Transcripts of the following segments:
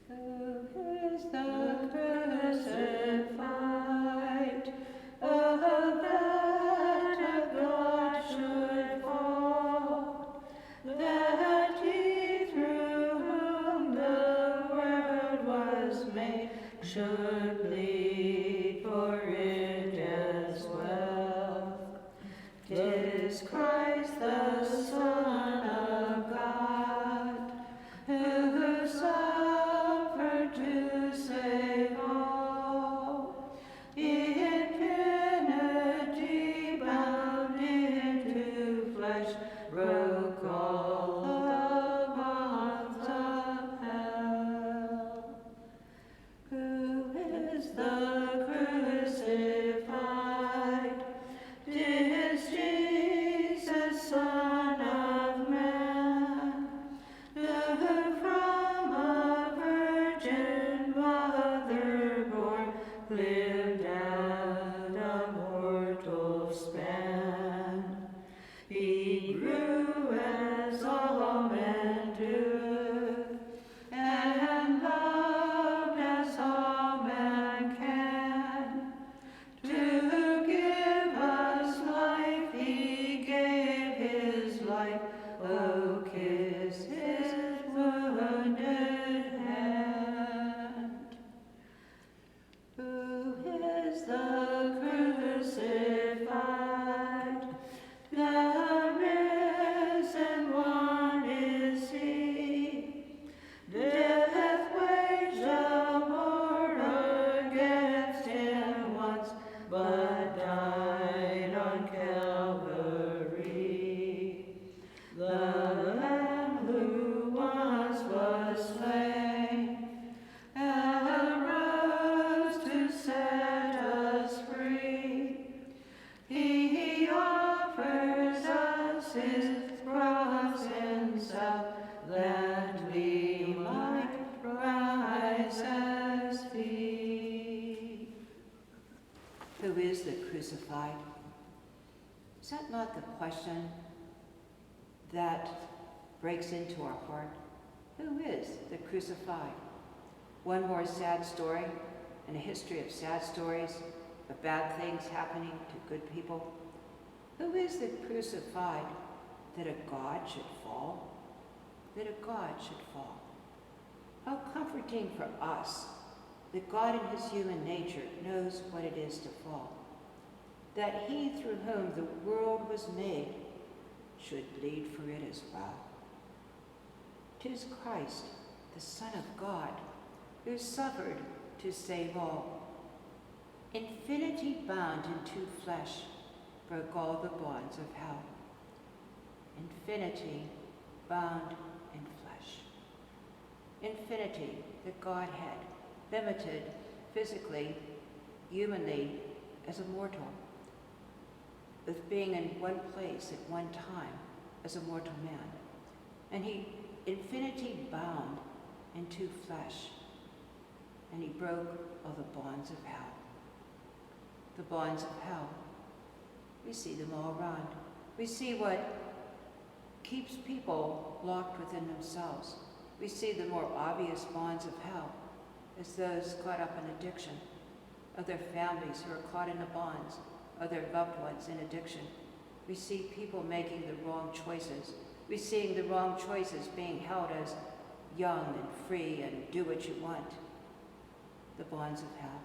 Who is the crucified? Oh, that a God should fall, that he through whom the world was made should bleed for it as well. 'Tis Christ the Son of God, who suffered to save all, infinity bound into flesh, broke all the bonds of hell. Who is the crucified? 'Tis Jesus, Son of Man, who from a virgin mother born lived out a mortal span. He grew as all men do, and loved as all men can. To give us life, he gave his life. Oh, kiss his wounded hand. Who is the crucified? The risen one is he. Death waged a war against him once, but died on Calvary. The Lamb who once was slain arose to set us free. He offers us his cross himself, that we might rise as he. Who is the crucified? Is that not the question that breaks into our heart? Who is the crucified? One more sad story in a history of sad stories, of bad things happening to good people. Who is the crucified? That a God should fall? That a God should fall. How comforting for us that God in his human nature knows what it is to fall. That he through whom the world was made should bleed for it as well. 'Tis Christ, the Son of God, who suffered to save all. Infinity bound into flesh broke all the bonds of hell. Infinity bound in flesh. Infinity, the Godhead, limited physically, humanly, as a mortal, with being in one place at one time as a mortal man. And he infinity bound into flesh, and he broke all the bonds of hell. The bonds of hell, we see them all around. We see what keeps people locked within themselves. We see the more obvious bonds of hell as those caught up in addiction, of their families who are caught in the bonds, of their loved ones in addiction. We see people making the wrong choices. We see the wrong choices being held as young and free and do what you want. The bonds of hell.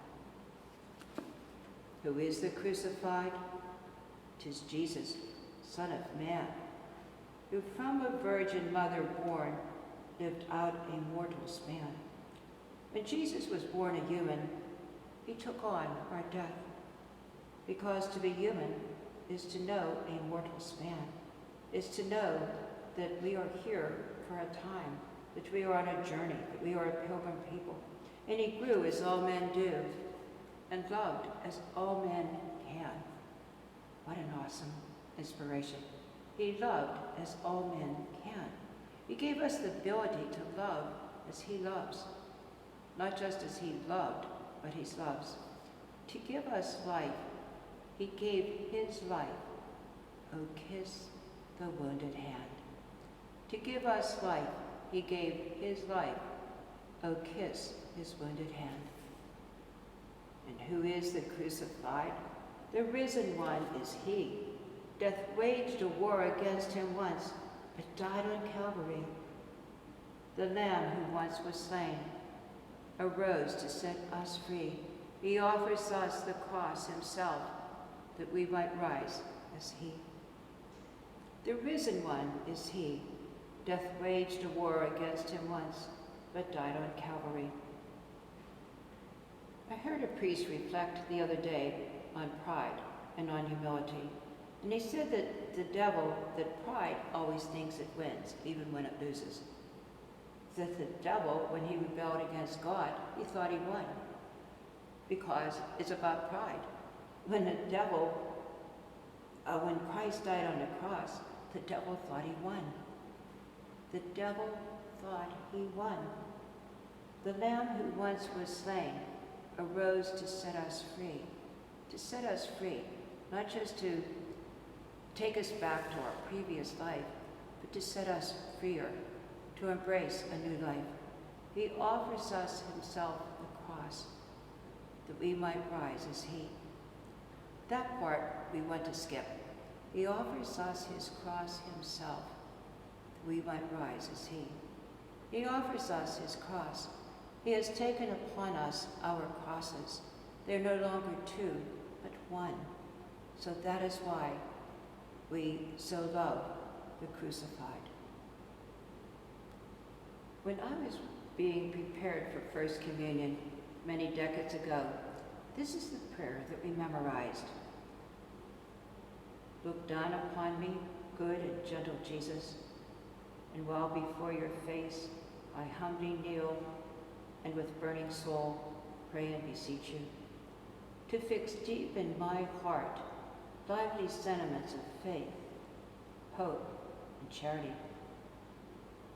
Who is the crucified? 'Tis Jesus, Son of Man, who from a virgin mother born lived out a mortal span. When Jesus was born a human, he took on our death, because to be human is to know a mortal span, is to know that we are here for a time, that we are on a journey, that we are a pilgrim people. And he grew as all men do, and loved as all men can. What an awesome inspiration. He loved as all men can. He gave us the ability to love as he loves. Not just as he loved, but he loves. To give us life, he gave his life. Oh, kiss the wounded hand. To give us life, he gave his life. Oh, kiss his wounded hand. And who is the crucified? The risen one is he. Death waged a war against him once, but died on Calvary. The Lamb who once was slain arose to set us free. He offers us the cross himself, that we might rise as he. The risen one is he. Death waged a war against him once, but died on Calvary. I heard a priest reflect the other day on pride and on humility, and he said that pride always thinks it wins, even when it loses. That the devil, when he rebelled against God, he thought he won, because it's about pride. When Christ died on the cross, the devil thought he won. The devil thought he won. The Lamb who once was slain arose to set us free, not just to take us back to our previous life, but to set us freer, to embrace a new life. He offers us himself the cross, that we might rise as he. That part we want to skip. He offers us his cross himself, that we might rise as he. He offers us his cross. He has taken upon us our crosses. They're no longer two, but one. So that is why we so love the crucified. When I was being prepared for First Communion many decades ago, this is the prayer that we memorized. Look down upon me, good and gentle Jesus, and while before your face I humbly kneel, and with burning soul pray and beseech you, to fix deep in my heart lively sentiments of faith, hope, and charity,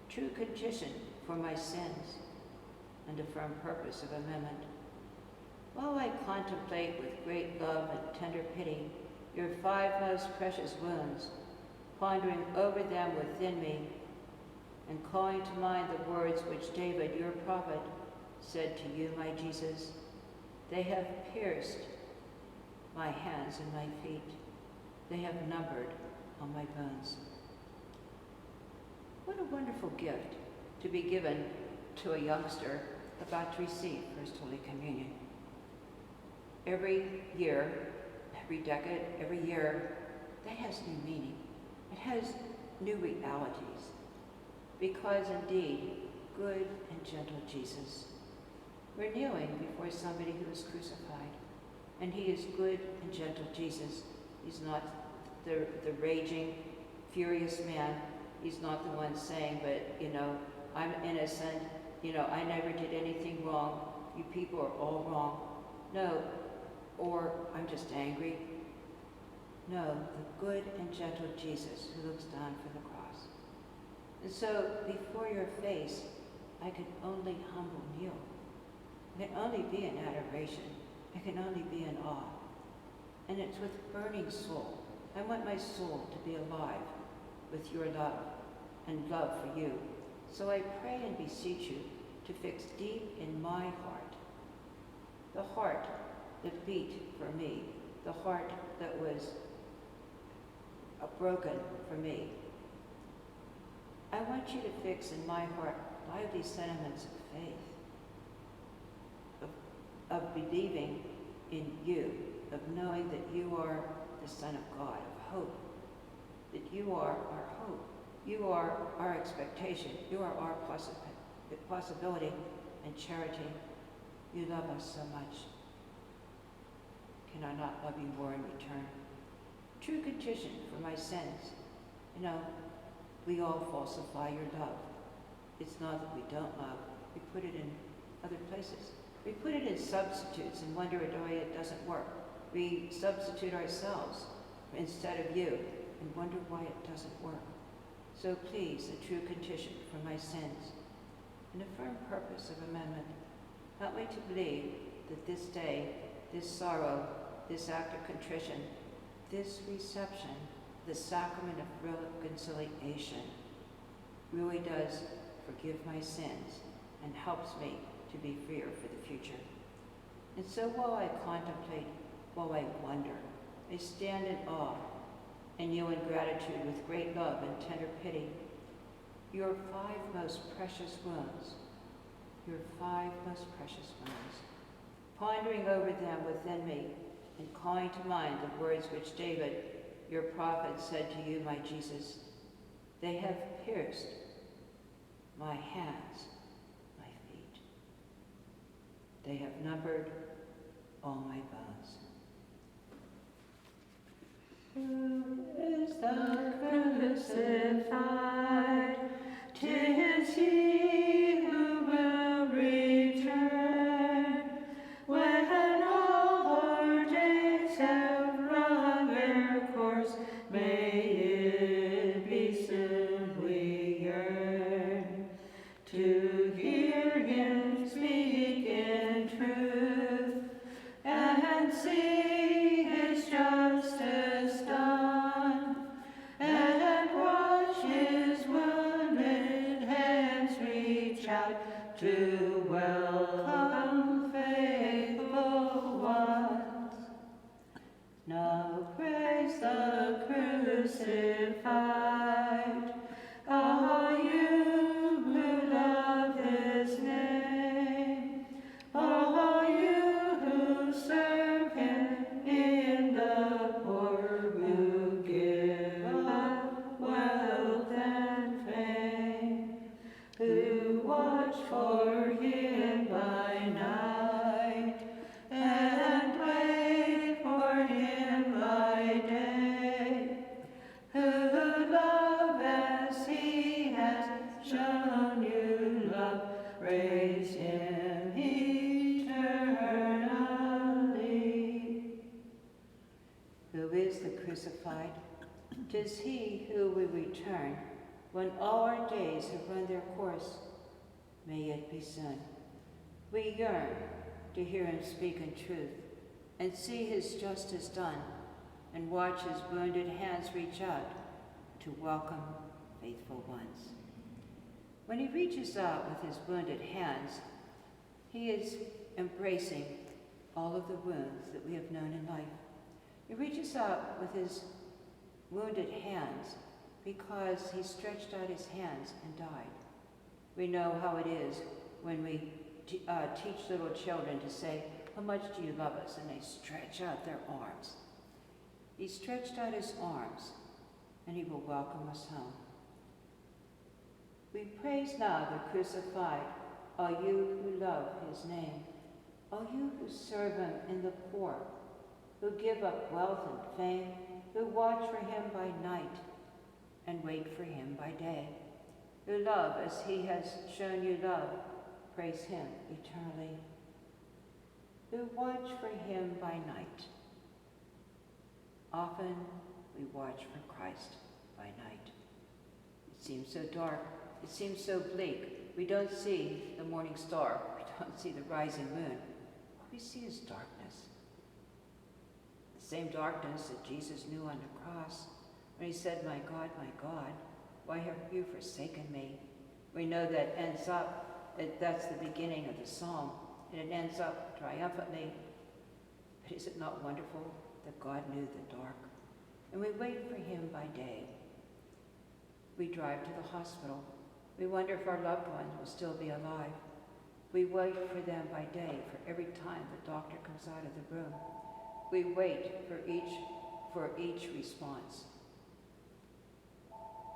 true contrition for my sins, and a firm purpose of amendment. While I contemplate with great love and tender pity your 5 most precious wounds, pondering over them within me, and calling to mind the words which David, your prophet, said to you, my Jesus, they have pierced my hands and my feet. They have numbered all my bones. What a wonderful gift to be given to a youngster about to receive First Holy Communion. Every year, every decade, every year, that has new meaning. It has new realities. Because indeed, good and gentle Jesus, we're kneeling before somebody who is crucified. And he is good and gentle Jesus. He's not the raging, furious man. He's not the one saying, but, I'm innocent. I never did anything wrong. You people are all wrong. No. Or I'm just angry. No, the good and gentle Jesus who looks down for the cross. And so before your face, I can only humble kneel. I can only be in adoration. I can only be in awe. And it's with burning soul. I want my soul to be alive with your love and love for you. So I pray and beseech you to fix deep in my heart, the heart that beat for me, the heart that was broken for me. I want you to fix in my heart lively sentiments of faith, of believing in you, of knowing that you are the Son of God, of hope, that you are our hope. You are our expectation. You are our possibility and charity. You love us so much. Can I not love you more in return? True contrition for my sins. We all falsify your love. It's not that we don't love. We put it in other places. We put it in substitutes and wonder why it doesn't work. We substitute ourselves instead of you and wonder why it doesn't work. So please, a true contrition for my sins and a firm purpose of amendment. Help me to believe that this day, this sorrow, this act of contrition, this reception, the sacrament of reconciliation really does forgive my sins and helps me to be freer for the future. And so while I contemplate, while I wonder, I stand in awe and you in gratitude with great love and tender pity. Your 5 most precious wounds, your 5 most precious wounds, pondering over them within me and calling to mind the words which David, your prophet, said to you, my Jesus, they have pierced my hands, my feet. They have numbered all my bones. Who is the crucified? 'Tis he who will return when all our days have run their course. May it be soon we yearn to hear him speak in truth and see his justice done, and watch his wounded hands reach out to welcome faithful ones. Now praise the crucified, all you who love his name, all you who serve him in the poor, who give up wealth and fame, who watch for him by night and wait for him by day, who love as he has shown you love, praise him eternally. Who is the crucified? 'Tis he who will return when all our days have run their course. May it be soon. We yearn to hear him speak in truth and see his justice done and watch his wounded hands reach out to welcome faithful ones. When he reaches out with his wounded hands, he is embracing all of the wounds that we have known in life. He reaches out with his wounded hands because he stretched out his hands and died. We know how it is when we teach little children to say, how much do you love us? And they stretch out their arms. He stretched out his arms, and he will welcome us home. We praise now the crucified, all you who love his name, all you who serve him in the poor, who give up wealth and fame, who watch for him by night and wait for him by day, who love as he has shown you love, praise him eternally, who watch for him by night. Often we watch for Christ by night. It seems so dark, it seems so bleak. We don't see the morning star, we don't see the rising moon. What we see is darkness. The same darkness that Jesus knew on the cross when he said, my God, why have you forsaken me? We know that ends up, that's the beginning of the psalm, and it ends up triumphantly. But is it not wonderful that God knew the dark? And we wait for him by day. We drive to the hospital. We wonder if our loved ones will still be alive. We wait for them by day for every time the doctor comes out of the room. We wait for each response.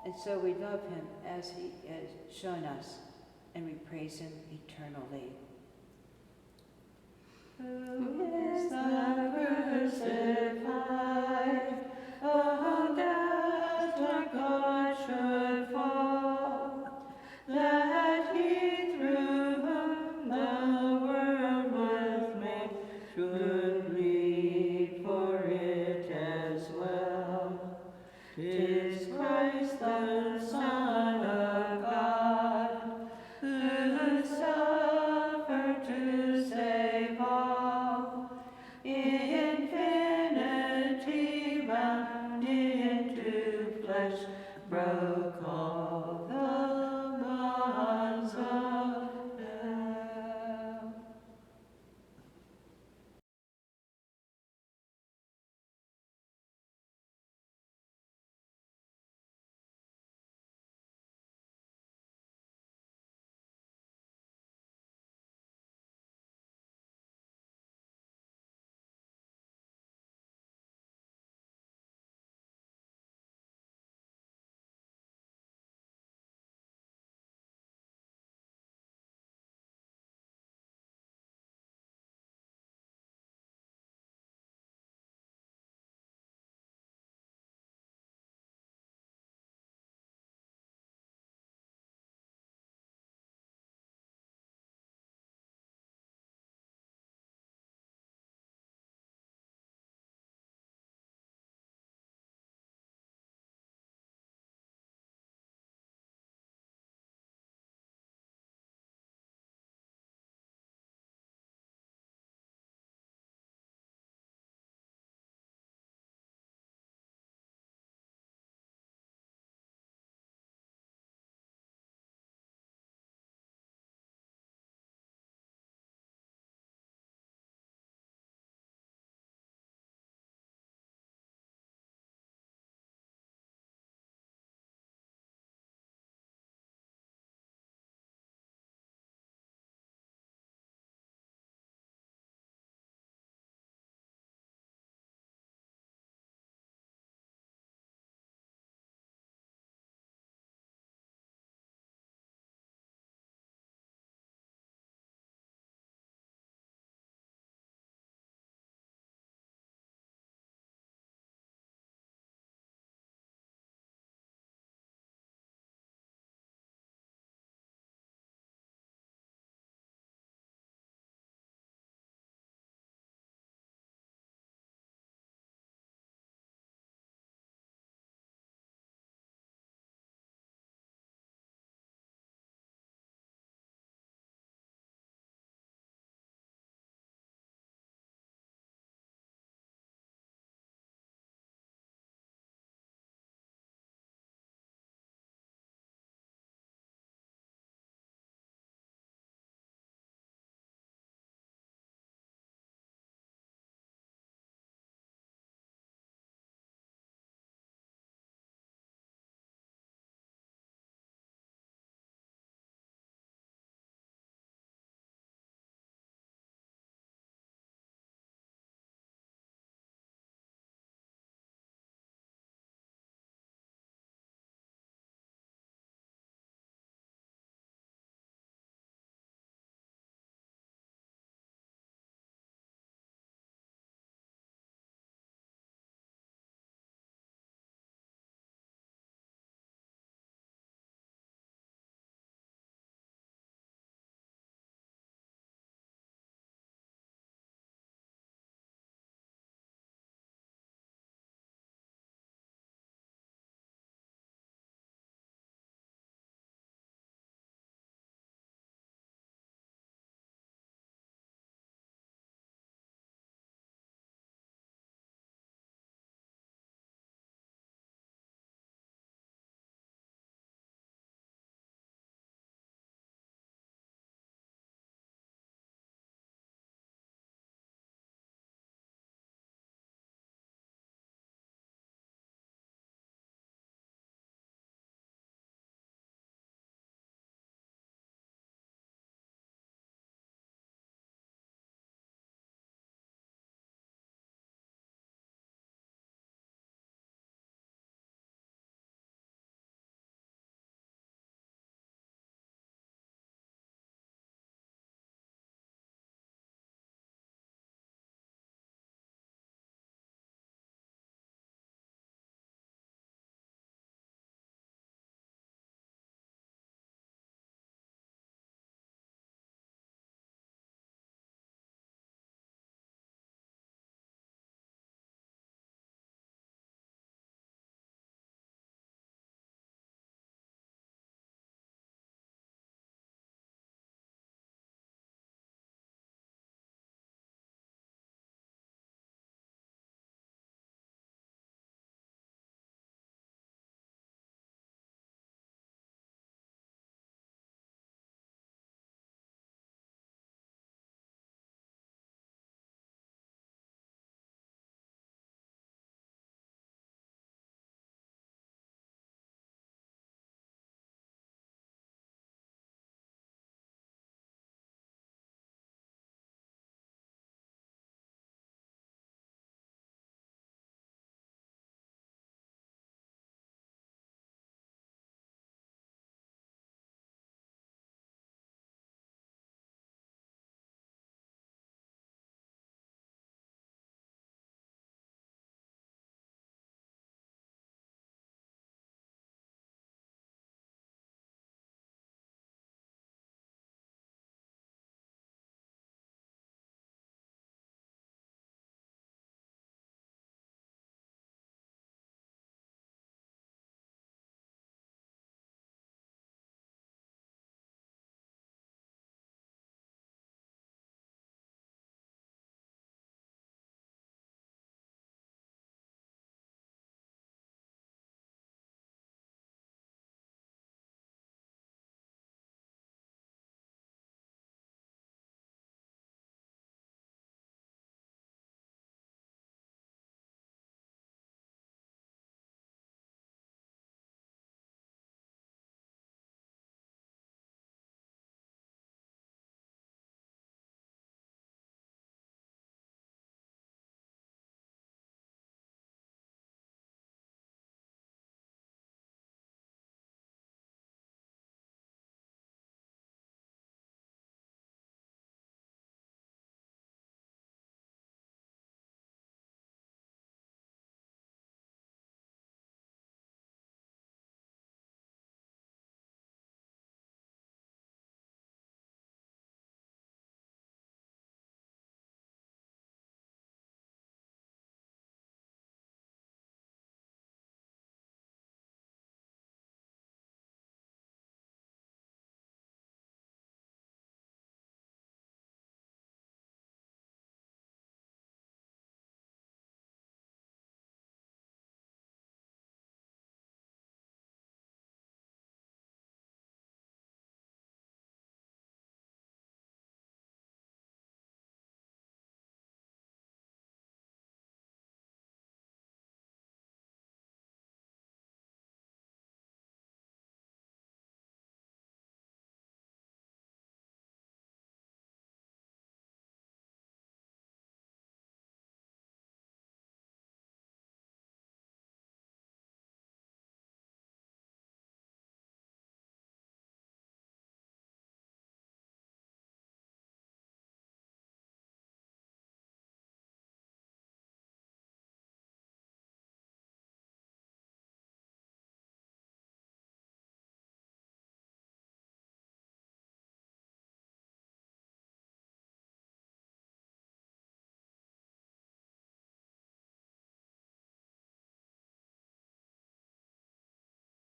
And so we love him as he has shown us, and we praise him eternally. Who is the crucified?